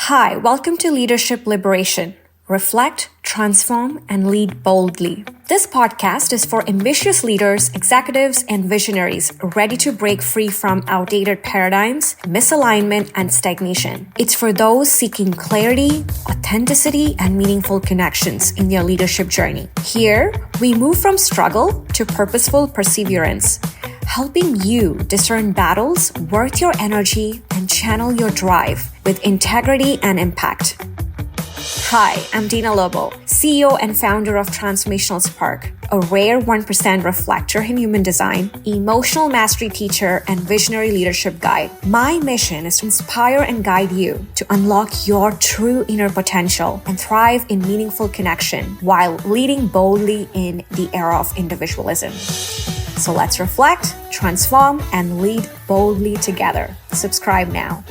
Hi, welcome to Leadership Liberation. Reflect, transform, and lead boldly. This podcast is for ambitious leaders, executives, and visionaries ready to break free from outdated paradigms, misalignment, and stagnation. It's for those seeking clarity, authenticity, and meaningful connections in their leadership journey. Here, we move from struggle to purposeful perseverance, helping you discern battles worth your energy and channel your drive with integrity and impact. Hi, I'm Dina Lobo, CEO and founder of Transformational Spark, a rare 1% reflector in human design, emotional mastery teacher, and visionary leadership guide. My mission is to inspire and guide you to unlock your true inner potential and thrive in meaningful connection while leading boldly in the era of individualism. So let's reflect, transform, and lead boldly together. Subscribe now.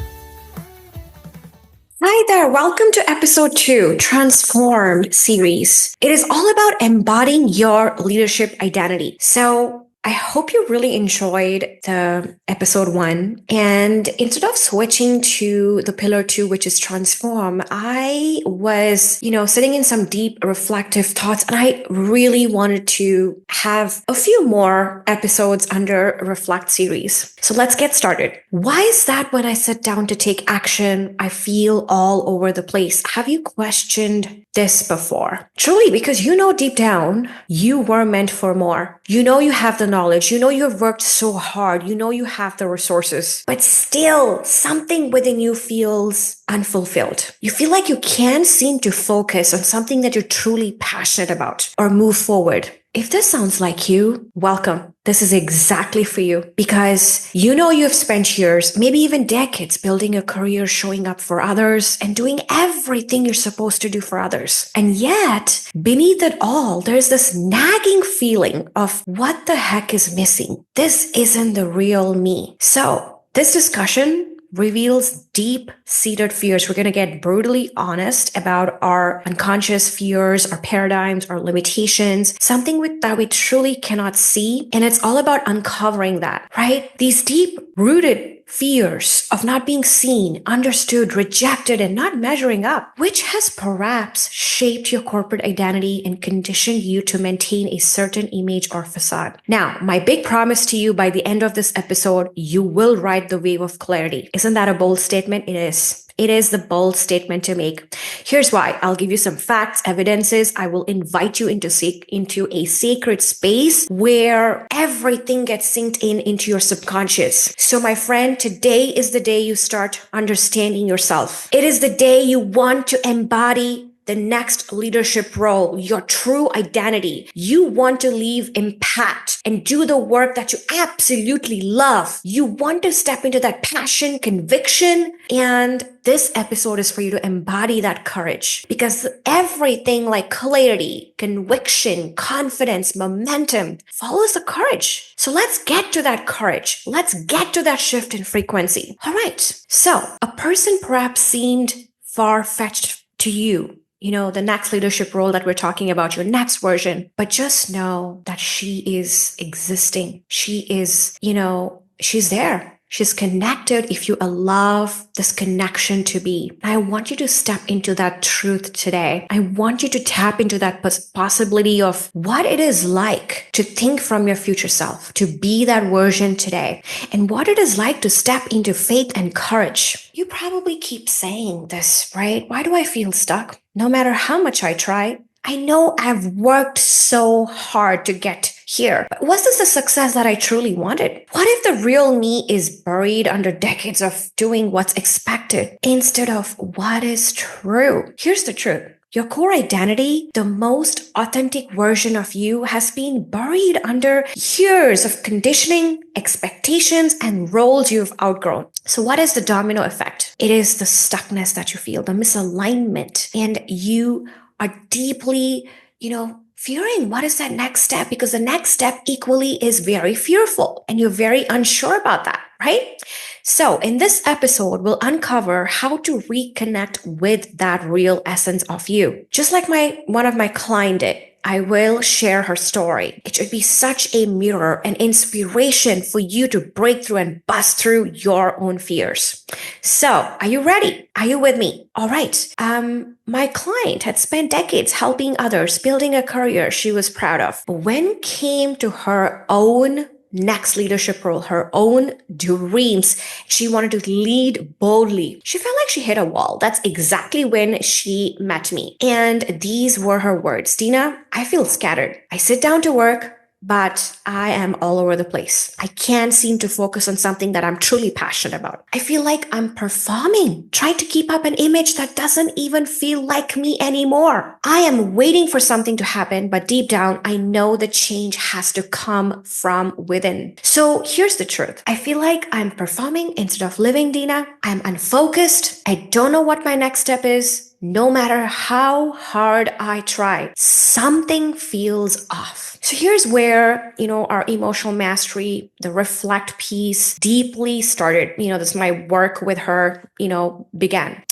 Hi there, welcome to episode 2, Transformed series. It is all about embodying your leadership identity. So I hope you really enjoyed the episode 1. And instead of switching to the pillar 2, which is transform, I was, sitting in some deep reflective thoughts, and I really wanted to have a few more episodes under Reflect series. So let's get started. Why is that when I sit down to take action, I feel all over the place? Have you questioned this before? Truly, because deep down, you were meant for more. You have the knowledge. You have worked so hard. You have the resources. But still, something within you feels unfulfilled. You feel like you can't seem to focus on something that you're truly passionate about or move forward. If this sounds like you, welcome. This is exactly for you because you have spent years, maybe even decades, building a career, showing up for others and doing everything you're supposed to do for others. And yet, beneath it all, there's this nagging feeling of what the heck is missing. This isn't the real me. So this discussion reveals deep-seated fears. We're going to get brutally honest about our unconscious fears, our paradigms, our limitations, something that we truly cannot see. And it's all about uncovering that, right? These deep-rooted fears of not being seen, understood, rejected, and not measuring up, which has perhaps shaped your corporate identity and conditioned you to maintain a certain image or facade. Now, my big promise to you by the end of this episode, you will ride the wave of clarity. Isn't that a bold statement? It is. It is the bold statement to make. Here's why. I'll give you some facts, evidences. I will invite you into a sacred space where everything gets synced into your subconscious. So my friend, today is the day you start understanding yourself. It is the day you want to embody the next leadership role, your true identity. You want to leave impact and do the work that you absolutely love. You want to step into that passion, conviction, and this episode is for you to embody that courage because everything like clarity, conviction, confidence, momentum follows the courage. So let's get to that courage. Let's get to that shift in frequency. All right. So a person perhaps seemed far-fetched to you. The next leadership role that we're talking about, your next version. But just know that she is existing. She is, she's there. She's connected if you allow this connection to be. I want you to step into that truth today. I want you to tap into that possibility of what it is like to think from your future self, to be that version today, and what it is like to step into faith and courage. You probably keep saying this, right? Why do I feel stuck? No matter how much I try, I know I've worked so hard to get here. But was this the success that I truly wanted? What if the real me is buried under decades of doing what's expected instead of what is true? Here's the truth. Your core identity, the most authentic version of you, has been buried under years of conditioning, expectations, and roles you've outgrown. So what is the domino effect? It is the stuckness that you feel, the misalignment, and you are deeply, fearing what is that next step, because the next step equally is very fearful and you're very unsure about that, right? So in this episode, we'll uncover how to reconnect with that real essence of you. Just like one of my clients did. I will share her story. It should be such a mirror and inspiration for you to break through and bust through your own fears. So, are you ready? Are you with me? All right. My client had spent decades helping others, building a career she was proud of. But when it came to her own next leadership role, her own dreams, she wanted to lead boldly. She felt like she hit a wall. That's exactly when she met me. And these were her words. Dina, I feel scattered. I sit down to work, but I am all over the place. I can't seem to focus on something that I'm truly passionate about. I feel like I'm performing, trying to keep up an image that doesn't even feel like me anymore. I am waiting for something to happen, but deep down, I know the change has to come from within. So here's the truth. I feel like I'm performing instead of living, Dina. I'm unfocused. I don't know what my next step is. No matter how hard I try, something feels off. So here's where, our emotional mastery, the reflect piece deeply started. This my work with her, began.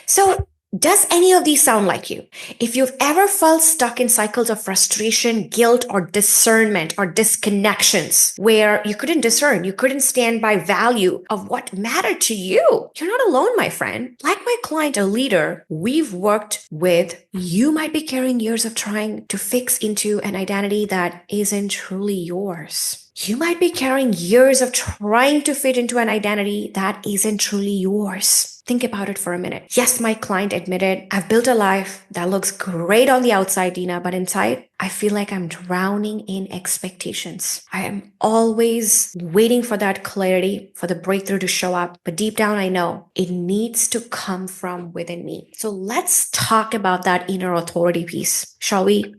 So does any of these sound like you? If you've ever felt stuck in cycles of frustration, guilt, or discernment or disconnections where you couldn't discern, you couldn't stand by value of what mattered to you, you're not alone, my friend. Like my client, a leader we've worked with, you might be carrying years of trying to fix into an identity that isn't truly yours. You might be carrying years of trying to fit into an identity that isn't truly yours. Think about it for a minute. Yes, my client admitted, I've built a life that looks great on the outside, Dina, but inside, I feel like I'm drowning in expectations. I am always waiting for that clarity, for the breakthrough to show up. But deep down, I know it needs to come from within me. So let's talk about that inner authority piece, shall we?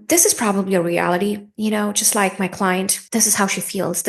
This is probably a reality, just like my client. This is how she feels.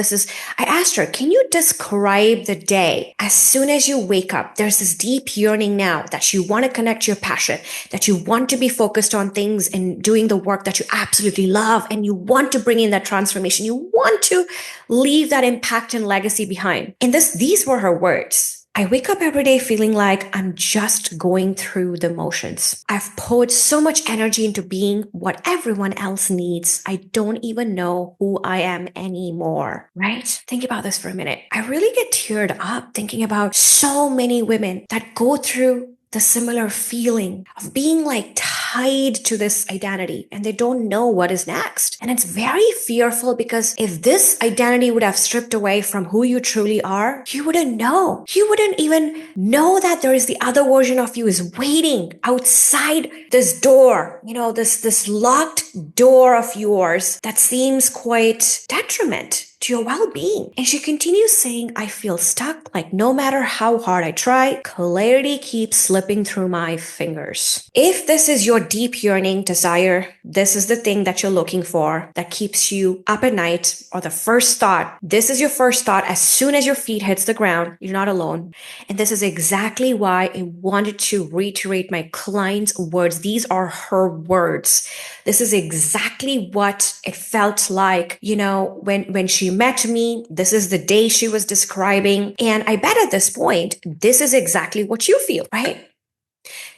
I asked her, can you describe the day as soon as you wake up? There's this deep yearning now that you want to connect to your passion, that you want to be focused on things and doing the work that you absolutely love, and you want to bring in that transformation. You want to leave that impact and legacy behind. And these were her words. I wake up every day feeling like I'm just going through the motions. I've poured so much energy into being what everyone else needs. I don't even know who I am anymore, right? Think about this for a minute. I really get teared up thinking about so many women that go through the similar feeling of being like tied to this identity and they don't know what is next. And it's very fearful because if this identity would have stripped away from who you truly are, you wouldn't know. You wouldn't even know that there is the other version of you is waiting outside this door, this locked door of yours that seems quite detriment to your well-being. And she continues saying, I feel stuck, like no matter how hard I try, clarity keeps slipping through my fingers. If this is your deep yearning desire, this is the thing that you're looking for that keeps you up at night, or the first thought, this is your first thought as soon as your feet hits the ground, you're not alone. And this is exactly why I wanted to reiterate my client's words. These are her words. This is exactly what it felt like, when she met me. This is the day she was describing. And I bet at this point, this is exactly what you feel, right?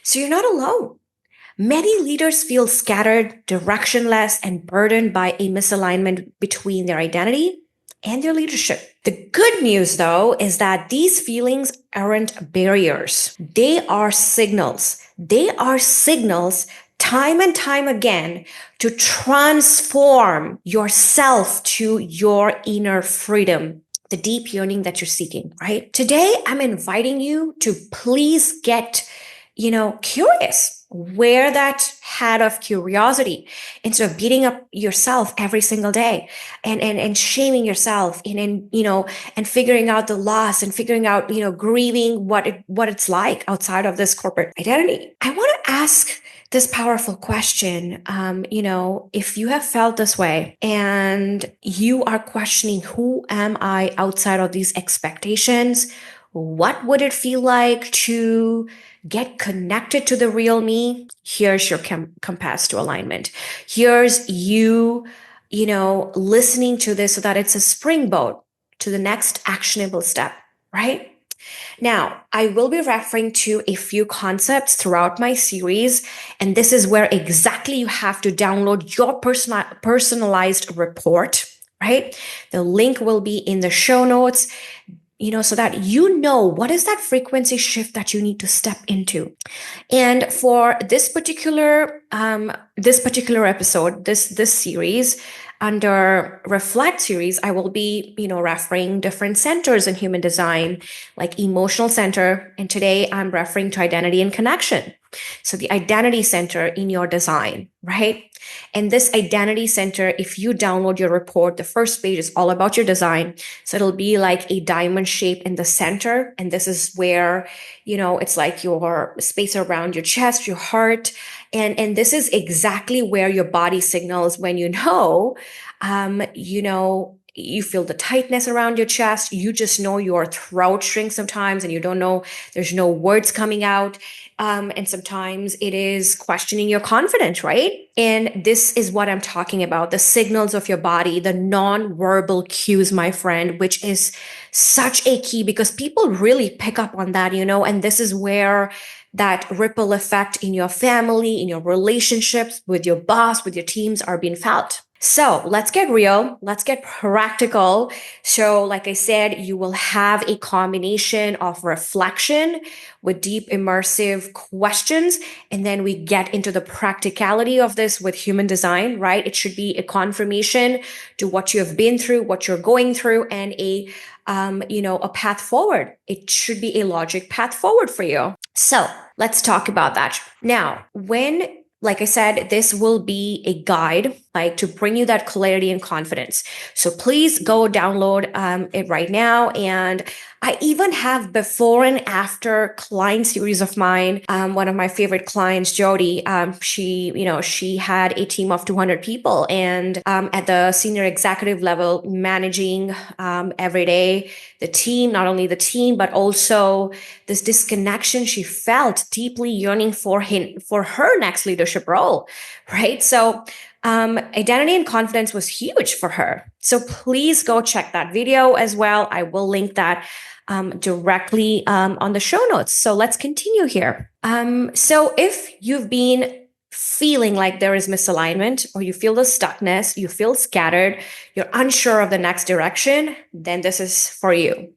So you're not alone. Many leaders feel scattered, directionless, and burdened by a misalignment between their identity and their leadership. The good news, though, is that these feelings aren't barriers. They are signals. They are signals time and time again to transform yourself to your inner freedom, the deep yearning that you're seeking, right? Today, I'm inviting you to please get, curious. Wear that hat of curiosity instead of beating up yourself every single day and shaming yourself and figuring out the loss and figuring out, grieving what it's like outside of this corporate identity. I want to ask this powerful question. If you have felt this way and you are questioning, who am I outside of these expectations? What would it feel like to get connected to the real me? Here's your compass to alignment. Here's you, listening to this so that it's a springboard to the next actionable step, right? Now, I will be referring to a few concepts throughout my series, and this is where exactly you have to download your personalized report, right? The link will be in the show notes, so that you know what is that frequency shift that you need to step into. And for this particular episode, this series, under Reflect series, I will be, referring different centers in human design, like emotional center. And today I'm referring to identity and connection. So the identity center in your design, right? And this identity center, if you download your report, the first page is all about your design. So it'll be like a diamond shape in the center. And this is where, it's like your space around your chest, your heart. And this is exactly where your body signals when you feel the tightness around your chest. You just know your throat shrinks sometimes and you don't know, there's no words coming out. And sometimes it is questioning your confidence, right? And this is what I'm talking about, the signals of your body, the non-verbal cues, my friend, which is such a key because people really pick up on that, and this is where that ripple effect in your family, in your relationships with your boss, with your teams are being felt. So let's get real. Let's get practical. So like I said, you will have a combination of reflection with deep immersive questions. And then we get into the practicality of this with human design, right? It should be a confirmation to what you have been through, what you're going through, and a path forward. It should be a logic path forward for you. So let's talk about that. Now, like I said, this will be a guide, like to bring you that clarity and confidence. So please go download it right now. And I even have before and after client series of mine. One of my favorite clients, Jody, she had a team of 200 people and at the senior executive level, managing every day the team, not only the team, but also this disconnection she felt, deeply yearning for her next leadership role, right? So identity and confidence was huge for her. So please go check that video as well. I will link that directly on the show notes. So let's continue here. So if you've been feeling like there is misalignment or you feel the stuckness, you feel scattered, you're unsure of the next direction, then this is for you.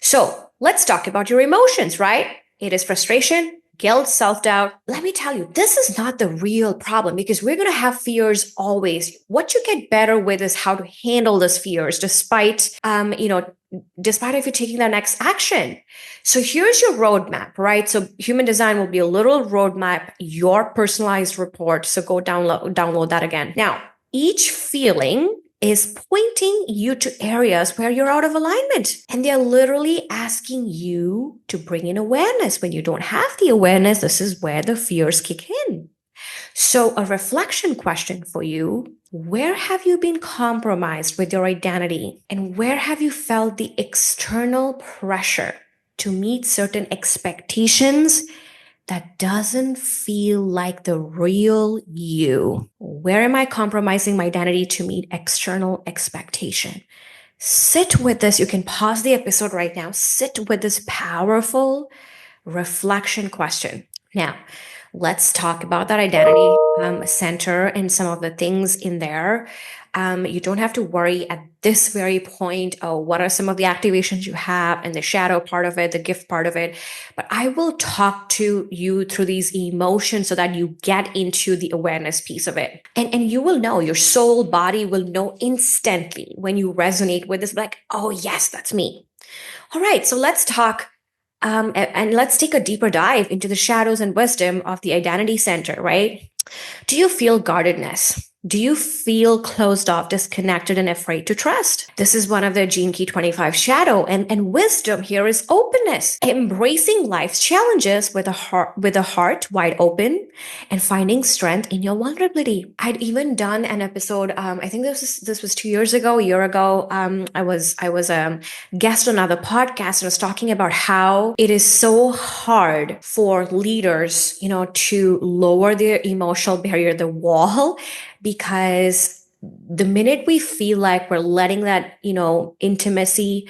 So let's talk about your emotions, right? It is frustration, guilt, self-doubt. Let me tell you, this is not the real problem because we're going to have fears always. What you get better with is how to handle those fears despite if you're taking the next action. So here's your roadmap, right? So human design will be a little roadmap, your personalized report. So go download that again. Now, each feeling is pointing you to areas where you're out of alignment. And they're literally asking you to bring in awareness. When you don't have the awareness, this is where the fears kick in. So a reflection question for you: where have you been compromised with your identity? And where have you felt the external pressure to meet certain expectations that doesn't feel like the real you? Where am I compromising my identity to meet external expectation? Sit with this. You can pause the episode right now. Sit with this powerful reflection question. Now, let's talk about that identity center and some of the things in there. You don't have to worry at this very point, what are some of the activations you have and the shadow part of it, the gift part of it. But I will talk to you through these emotions so that you get into the awareness piece of it. And you will know, your soul body will know instantly when you resonate with this, like, oh yes, that's me. All right, so let's talk and let's take a deeper dive into the shadows and wisdom of the identity center, right? Do you feel guardedness? Do you feel closed off, disconnected, and afraid to trust? This is one of the Gene Key 25 shadow. And wisdom here is openness, embracing life's challenges with a heart wide open and finding strength in your vulnerability. I'd even done an episode. I think this was 2 years ago, a year ago. I was a guest on another podcast and was talking about how it is so hard for leaders, to lower their emotional barrier, the wall, because the minute we feel like we're letting that, intimacy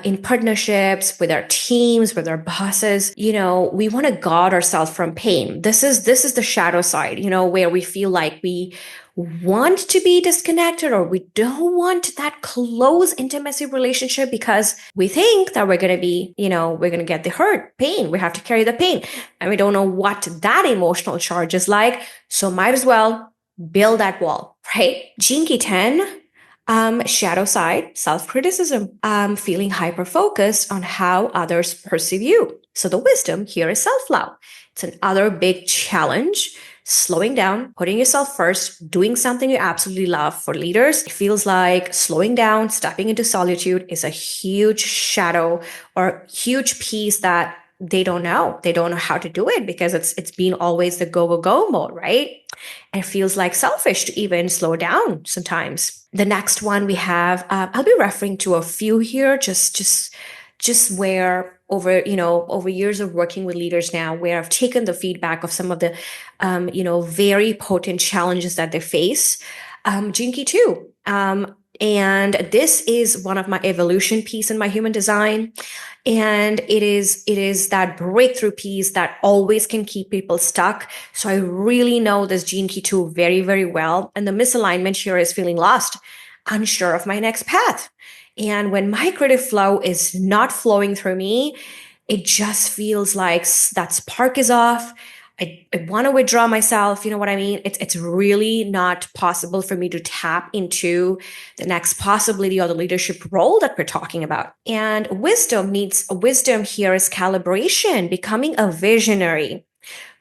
in partnerships, with our teams, with our bosses, we want to guard ourselves from pain. This is the shadow side, where we feel like we want to be disconnected, or we don't want that close intimacy relationship because we think that we're going to be, we're going to get the hurt, pain. We have to carry the pain, and we don't know what that emotional charge is like. So might as well build that wall, right? Gene Key 10, shadow side, self-criticism, feeling hyper-focused on how others perceive you. So the wisdom here is self-love. It's another big challenge. Slowing down, putting yourself first, doing something you absolutely love. For leaders, it feels like slowing down, stepping into solitude is a huge shadow or huge piece that they don't know. They don't know how to do it because it's been always the go, go, go mode, right? And it feels like selfish to even slow down sometimes. The next one we have, I'll be referring to a few here, just where over years of working with leaders now, where I've taken the feedback of some of the, very potent challenges that they face. Gene Key 2. And this is one of my evolution piece in my human design. And it is that breakthrough piece that always can keep people stuck. So I really know this Gene Key 2 very, very well. And the misalignment here is feeling lost, unsure of my next path. And when my creative flow is not flowing through me, it just feels like that spark is off. I want to withdraw myself. You know what I mean? It's really not possible for me to tap into the next possibility or the leadership role that we're talking about. And wisdom here is calibration, becoming a visionary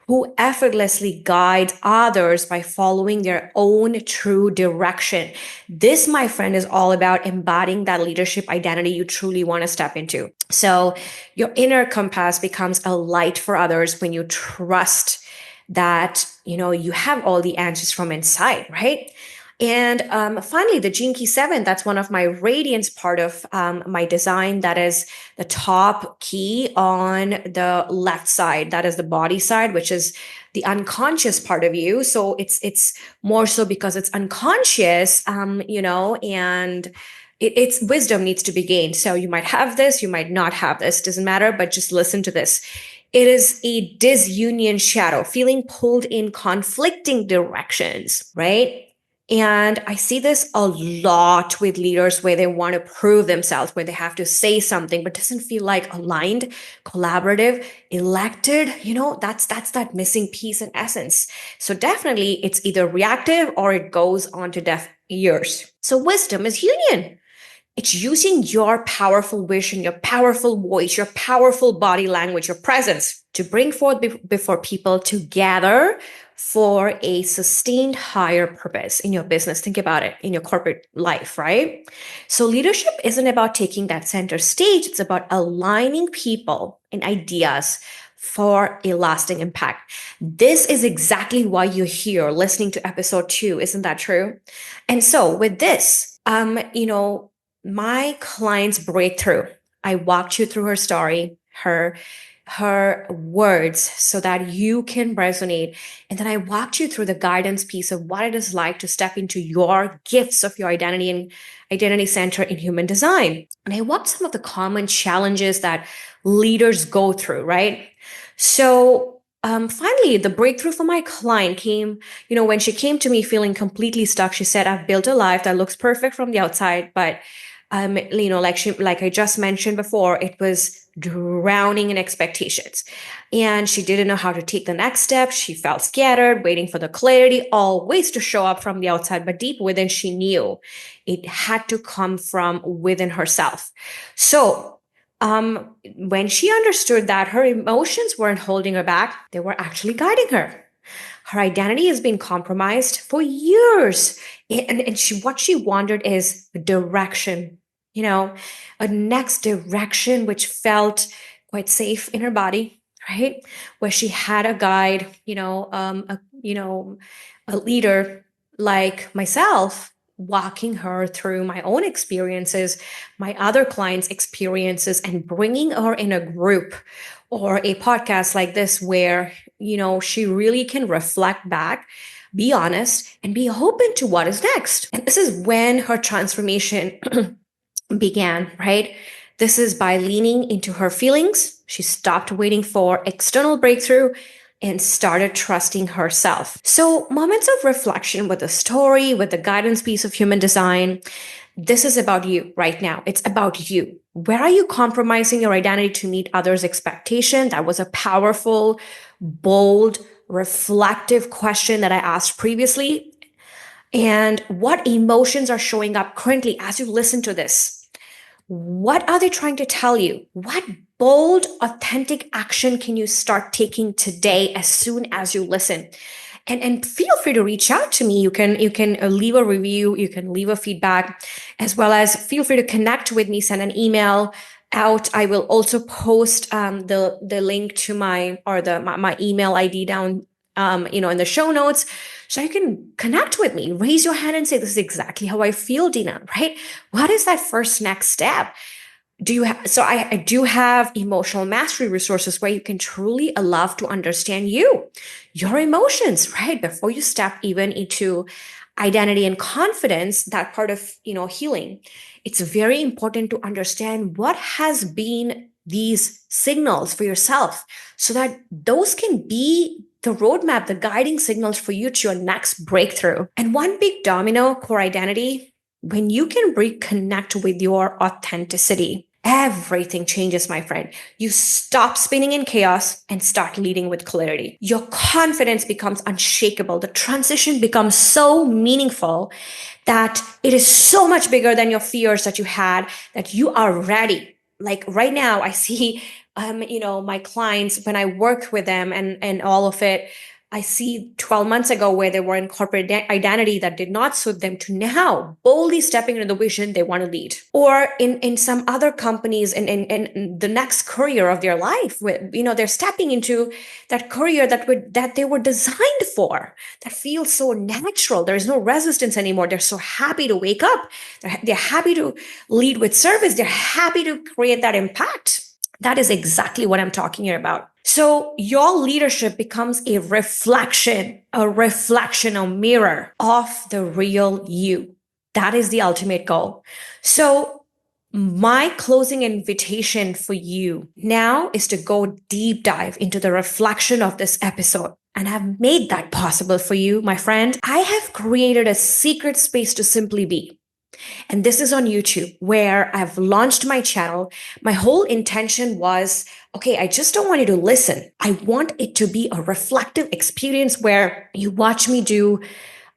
who effortlessly guides others by following their own true direction. This, my friend, is all about embodying that leadership identity you truly want to step into. So your inner compass becomes a light for others when you trust that, you have all the answers from inside, right? And finally, the Gene Key 7, that's one of my radiance part of my design. That is the top key on the left side. That is the body side, which is the unconscious part of you. So it's more so because it's unconscious, and it's wisdom needs to be gained. So you might have this, you might not have this, doesn't matter, but just listen to this. It is a disunion shadow, feeling pulled in conflicting directions, right? And I see this a lot with leaders where they want to prove themselves, where they have to say something, but doesn't feel like aligned, collaborative, elected. That's that missing piece in essence. So definitely it's either reactive or it goes on to deaf ears. So wisdom is union. It's using your powerful vision, your powerful voice, your powerful body language, your presence to bring forth before people to gather for a sustained higher purpose in your business. Think about it in your corporate life, right? So leadership isn't about taking that center stage. It's about aligning people and ideas for a lasting impact. This is exactly why you're here listening to episode 2. Isn't that true? And so with this, my client's breakthrough, I walked you through her story, her words, so that you can resonate. And then I walked you through the guidance piece of what it is like to step into your gifts of your identity and identity center in human design. And I walked some of the common challenges that leaders go through, right? So finally, the breakthrough for my client came, when she came to me feeling completely stuck. She said, I've built a life that looks perfect from the outside, but like I just mentioned before, it was drowning in expectations. And she didn't know how to take the next step. She felt scattered, waiting for the clarity always to show up from the outside, but deep within, she knew it had to come from within herself. So when she understood that her emotions weren't holding her back, they were actually guiding her. Her identity has been compromised for years. And what she wanted is direction, a next direction which felt quite safe in her body, right? Where she had a guide, a leader like myself walking her through my own experiences, my other clients' experiences, and bringing her in a group or a podcast like this where, she really can reflect back, be honest, and be open to what is next. And this is when her transformation began, right? This is by leaning into her feelings. She stopped waiting for external breakthrough and started trusting herself. So, moments of reflection with the story, with the guidance piece of human design. This is about you right now. It's about you. Where are you compromising your identity to meet others' expectation? That was a powerful, bold, reflective question that I asked previously. And what emotions are showing up currently as you listen to this? What are they trying to tell you? What bold, authentic action can you start taking today as soon as you listen? And feel free to reach out to me. You can leave a review, you can leave a feedback, as well as feel free to connect with me, send an email out. I will also post the link to my email ID down in the show notes, so you can connect with me. Raise your hand and say, this is exactly how I feel, Dina, right? What is that first next step? I do have emotional mastery resources where you can truly allow to understand your emotions, right? Before you step even into identity and confidence, that part of, healing. It's very important to understand what has been these signals for yourself so that those can be the roadmap, the guiding signals for you to your next breakthrough. And one big domino, core identity, when you can reconnect with your authenticity, everything changes, my friend. You stop spinning in chaos and start leading with clarity. Your confidence becomes unshakable. The transition becomes so meaningful that it is so much bigger than your fears that you had, that you are ready. Like right now, I see, my clients, when I work with them and all of it, I see 12 months ago where they were in corporate identity that did not suit them to now boldly stepping into the vision they want to lead. Or in some other companies in the next career of their life, they're stepping into that career that they were designed for, that feels so natural. There's no resistance anymore. They're so happy to wake up. They're happy to lead with service. They're happy to create that impact. That is exactly what I'm talking here about. So your leadership becomes a reflection, a mirror of the real you. That is the ultimate goal. So my closing invitation for you now is to go deep dive into the reflection of this episode. And I've made that possible for you, my friend. I have created a secret space to simply be. And this is on YouTube, where I've launched my channel. My whole intention was, okay, I just don't want you to listen. I want it to be a reflective experience where you watch me do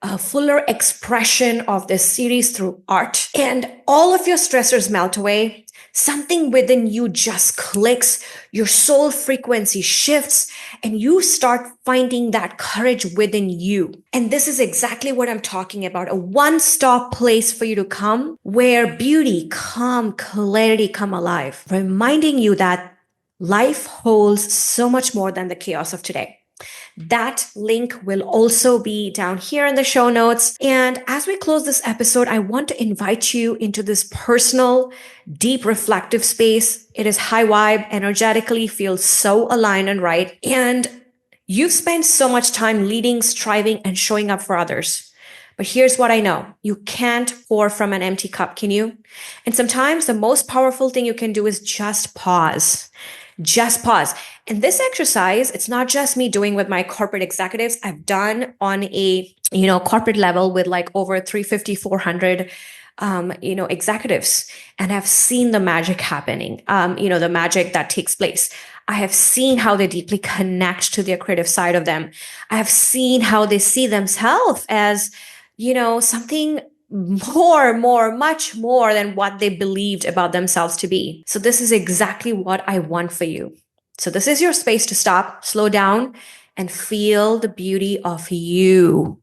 a fuller expression of this series through art, and all of your stressors melt away. Something within you just clicks, your soul frequency shifts, and you start finding that courage within you. And this is exactly what I'm talking about, a one-stop place for you to come where beauty, calm, clarity come alive, reminding you that life holds so much more than the chaos of today. That link will also be down here in the show notes. And as we close this episode, I want to invite you into this personal, deep, reflective space. It is high vibe, energetically feels so aligned and right. And you've spent so much time leading, striving, and showing up for others. But here's what I know. You can't pour from an empty cup, can you? And sometimes the most powerful thing you can do is just pause. Just pause. And this exercise, it's not just me doing with my corporate executives. I've done on a, corporate level with like over 350, 400, executives. And I've seen the magic happening, the magic that takes place. I have seen how they deeply connect to their creative side of them. I have seen how they see themselves as, something much more than what they believed about themselves to be. So this is exactly what I want for you. So this is your space to stop, slow down, and feel the beauty of you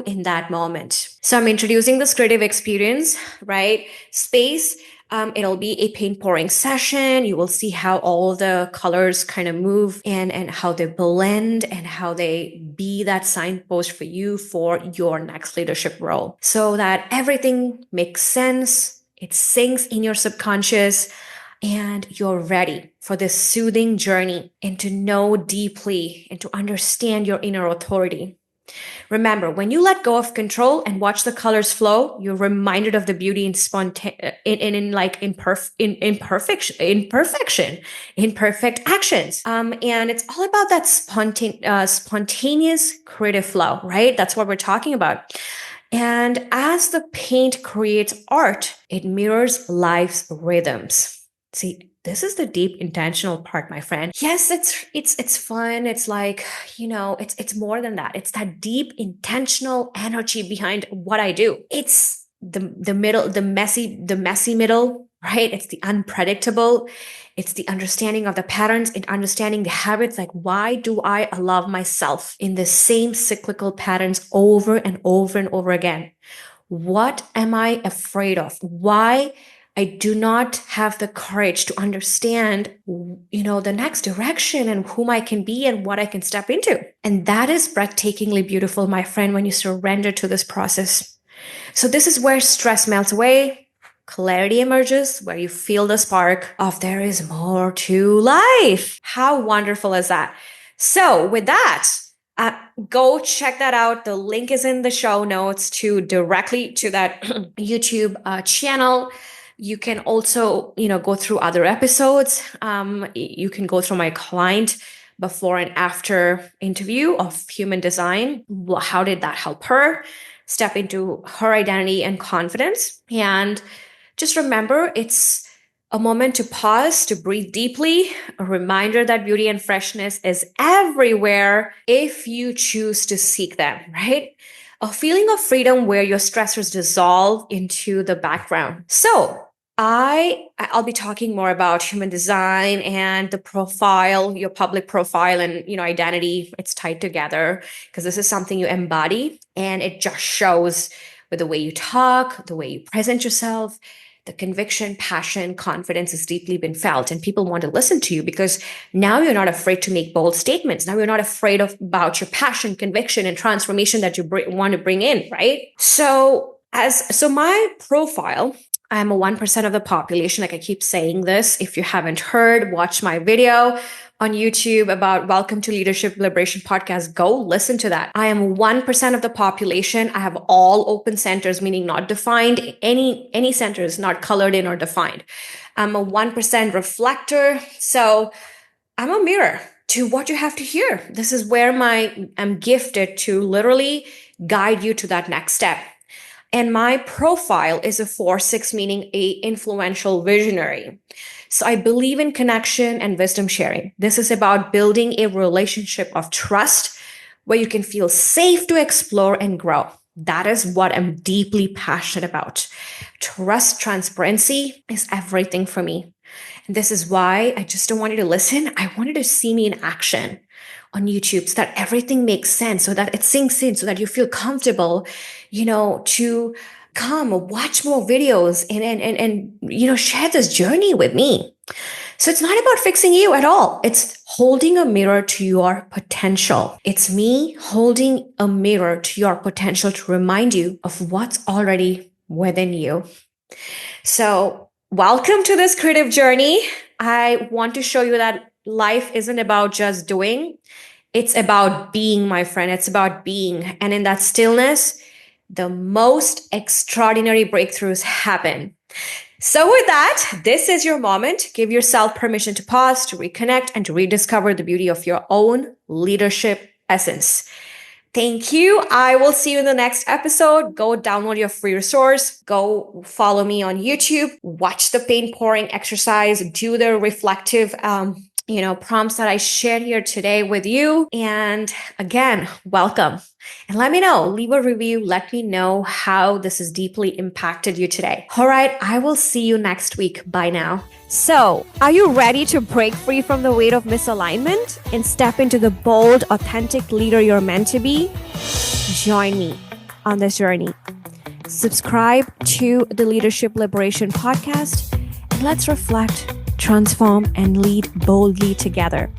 in that moment. So I'm introducing this creative experience, right? Space. It'll be a paint pouring session. You will see how all the colors kind of move and how they blend and how they be that signpost for you for your next leadership role, so that everything makes sense. It sinks in your subconscious and you're ready for this soothing journey and to know deeply and to understand your inner authority. Remember, when you let go of control and watch the colors flow, you're reminded of the beauty in imperfect actions. And it's all about that spontaneous creative flow, right? That's what we're talking about. And as the paint creates art, it mirrors life's rhythms. See, this is the deep intentional part, my friend. Yes, it's fun. It's like, it's more than that. It's that deep intentional energy behind what I do. It's the middle, the messy middle, right? It's the unpredictable. It's the understanding of the patterns and understanding the habits. Like, why do I allow myself in the same cyclical patterns over and over and over again? What am I afraid of? Why I do not have the courage to understand, the next direction and whom I can be and what I can step into. And that is breathtakingly beautiful, my friend, when you surrender to this process. So this is where stress melts away, clarity emerges, where you feel the spark of there is more to life. How wonderful is that? So with that, go check that out. The link is in the show notes directly to that YouTube channel. You can also, go through other episodes. You can go through my client before and after interview of human design. How did that help her step into her identity and confidence? And just remember, it's a moment to pause, to breathe deeply, a reminder that beauty and freshness is everywhere if you choose to seek them, right? A feeling of freedom where your stressors dissolve into the background. So I'll be talking more about human design and the profile, your public profile and, identity. It's tied together because this is something you embody, and it just shows with the way you talk, the way you present yourself. The conviction, passion, confidence has deeply been felt, and people want to listen to you because now you're not afraid to make bold statements. Now you're not afraid about your passion, conviction, and transformation that you want to bring in, right? So my profile, I'm a 1% of the population. Like I keep saying this. If you haven't heard, watch my video on YouTube about Welcome to Leadership Liberation Podcast. Go listen to that. I am 1% of the population. I have all open centers, meaning not defined. Any centers not colored in or defined. I'm a 1% reflector. So I'm a mirror to what you have to hear. This is where I'm gifted to literally guide you to that next step. And my profile is a 4-6, meaning a influential visionary. So I believe in connection and wisdom sharing. This is about building a relationship of trust where you can feel safe to explore and grow. That is what I'm deeply passionate about. Trust, transparency is everything for me. And this is why I just don't want you to listen. I wanted to see me in action on YouTube so that everything makes sense, so that it sinks in, so that you feel comfortable, to come watch more videos and share this journey with me. So it's not about fixing you at all. It's holding a mirror to your potential. It's me holding a mirror to your potential to remind you of what's already within you. So welcome to this creative journey. I want to show you that life isn't about just doing. It's about being, my friend. It's about being. And in that stillness, the most extraordinary breakthroughs happen. So with that, this is your moment. Give yourself permission to pause, to reconnect, and to rediscover the beauty of your own leadership essence. Thank you. I will see you in the next episode. Go download your free resource. Go follow me on YouTube. Watch the paint pouring exercise. Do the reflective prompts that I shared here today with you. And again, welcome. And let me know, leave a review. Let me know how this has deeply impacted you today. All right, I will see you next week. Bye now. So, are you ready to break free from the weight of misalignment and step into the bold, authentic leader you're meant to be? Join me on this journey. Subscribe to the Leadership Liberation Podcast, and let's reflect, transform, and lead boldly together.